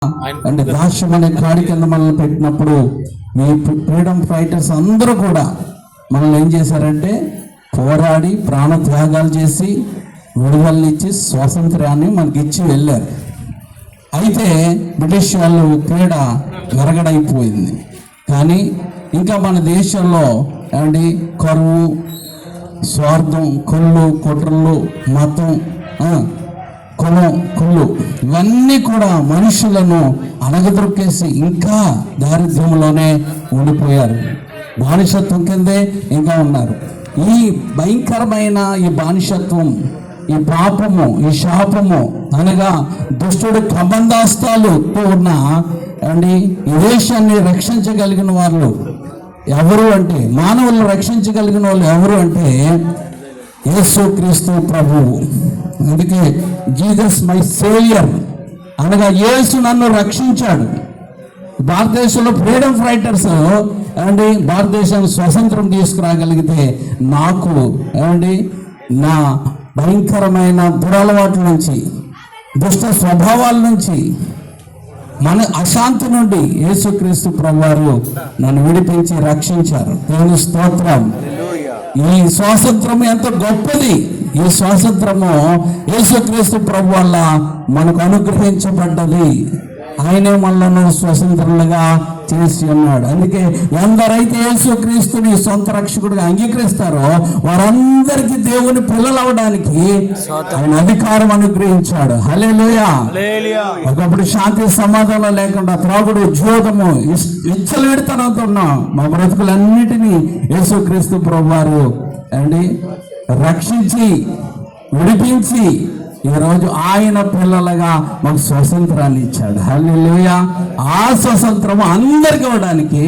అంటే దాస్యం అనే కాడి కింద మనల్ని పెట్టినప్పుడు ఈ ఫ్రీడమ్ ఫైటర్స్ అందరూ కూడా మనల్ని ఏం చేశారంటే పోరాడి ప్రాణ త్యాగాలు చేసి విడుదలనిచ్చి స్వాతంత్ర్యాన్ని మనకి ఇచ్చి వెళ్ళారు. అయితే బ్రిటిష్ వాళ్ళు క్రీడ విరగడైపోయింది. కానీ ఇంకా మన దేశంలో ఏమండి కరువు, స్వార్థం, కొల్లు కుట్రలు, మతం, కుళ్ళు ఇవన్నీ కూడా మనుషులను అణగదొక్కేసి ఇంకా దారిద్ర్యంలోనే ఉండిపోయారు. బానిసత్వం కిందే ఇంకా ఉన్నారు. ఈ భయంకరమైన ఈ బానిసత్వం, ఈ పాపము, ఈ శాపము అనగా దుష్టుడి కబంధాస్తాలుతో ఉన్న అండి ఈ దేశాన్ని రక్షించగలిగిన వాళ్ళు ఎవరు అంటే, మానవులను రక్షించగలిగిన వాళ్ళు ఎవరు అంటే యేసుక్రీస్తు ప్రభువు. అందుకే జీసస్ మై సేవియర్ అనగా యేసు నన్ను రక్షించాడు. భారతదేశంలో ఫ్రీడమ్ ఫైటర్స్ ఏమండి భారతదేశానికి స్వతంత్రం తీసుకురాగలిగితే నాకు ఏమండి నా భయంకరమైన దురలవాట్ల నుంచి, దుష్ట స్వభావాల నుంచి, మన అశాంతి నుండి యేసుక్రీస్తు ప్రభువారు నన్ను విడిపించి రక్షించారు. దేవుని స్తోత్రం. ఈ స్వాతంత్రం ఎంత గొప్పది! ఈ స్వాతంత్రము యేసుక్రీస్తు ప్రభు వల్ల మనకు అనుగ్రహించబడ్డది. ఆయనే మనలను స్వతంత్రులుగా చేసి ఉన్నాడు. అందుకే ఎందరైతే యేసుక్రీస్తుని సొంత రక్షకుడిగా అంగీకరిస్తారో వారందరికీ దేవుని పిల్లలు అవడానికి ఆయన అధికారం అనుగ్రహించాడు. హల్లెలూయా. ఒకప్పుడు శాంతి సమాధానం లేకుండా త్రాగుడు, జోదము, విచ్చలవిడితనంతో ఉన్నాం. మా బ్రతుకులన్నిటినీ యేసుక్రీస్తు ప్రభువారు అండి రక్షించి విడిపించి ఈరోజు ఆయన పిల్లలుగా మాకు స్వతంత్రాన్ని ఇచ్చాడు. హల్లెలూయా. ఆ స్వతంత్రం అందరికి ఇవ్వడానికి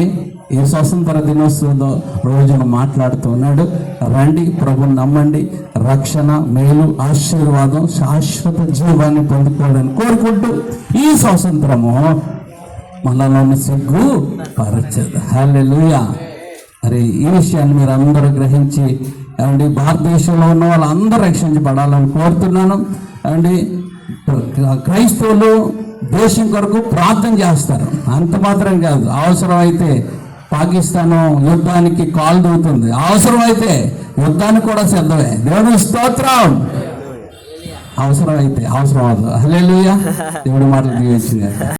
ఈ స్వతంత్ర దినోత్సవం రోజున మాట్లాడుతున్నాడు. రండి, ప్రభుని నమ్మండి, రక్షణ, మేలు, ఆశీర్వాదం, శాశ్వత జీవాన్ని పొందుకోవాలని కోరుకుంటూ ఈ స్వతంత్రము మనలోని సిగ్గు పరచదు. హల్లెలూయా. మరి ఈ విషయాన్ని మీరు అందరూ గ్రహించి అండి భారతదేశంలో ఉన్న వాళ్ళందరూ రక్షించబడాలని కోరుతున్నాను. అండి క్రైస్తవులు దేశం కొరకు ప్రార్థన చేస్తారు, అంత మాత్రం కాదు. అవసరమైతే పాకిస్తాన్ యుద్ధానికి కాలు దూతుంది, అవసరమైతే యుద్ధానికి కూడా సిద్ధమే. దేవుని స్తోత్రం. అవసరం అవుతుంది. హల్లెలూయా. దేవుడి మాటలు దీవించింది.